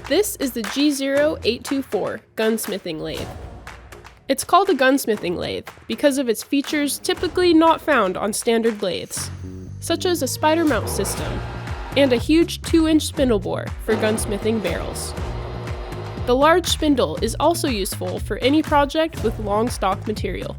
This is the G0824 Gunsmithing Lathe. It's called a gunsmithing lathe because of its features typically not found on standard lathes, such as a spider mount system and a huge 2-inch spindle bore for gunsmithing barrels. The large spindle is also useful for any project with long stock material.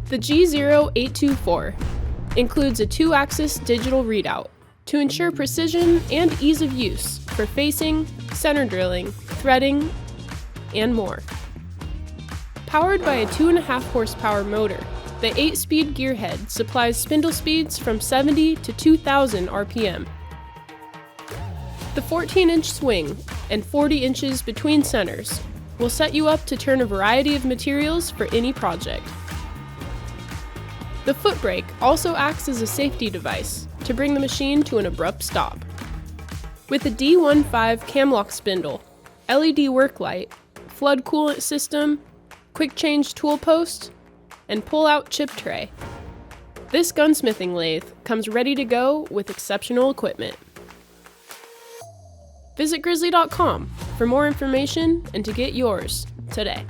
The G0824 includes a 2-axis digital readout to ensure precision and ease of use for facing, center drilling, threading, and more. Powered by a 2.5 horsepower motor, the 8-speed gearhead supplies spindle speeds from 70 to 2,000 RPM. The 14-inch swing and 40 inches between centers will set you up to turn a variety of materials for any project. The foot brake also acts as a safety device to bring the machine to an abrupt stop. With a D15 camlock spindle, LED work light, flood coolant system, quick change tool post, and pull-out chip tray, this gunsmithing lathe comes ready to go with exceptional equipment. Visit Grizzly.com for more information and to get yours today.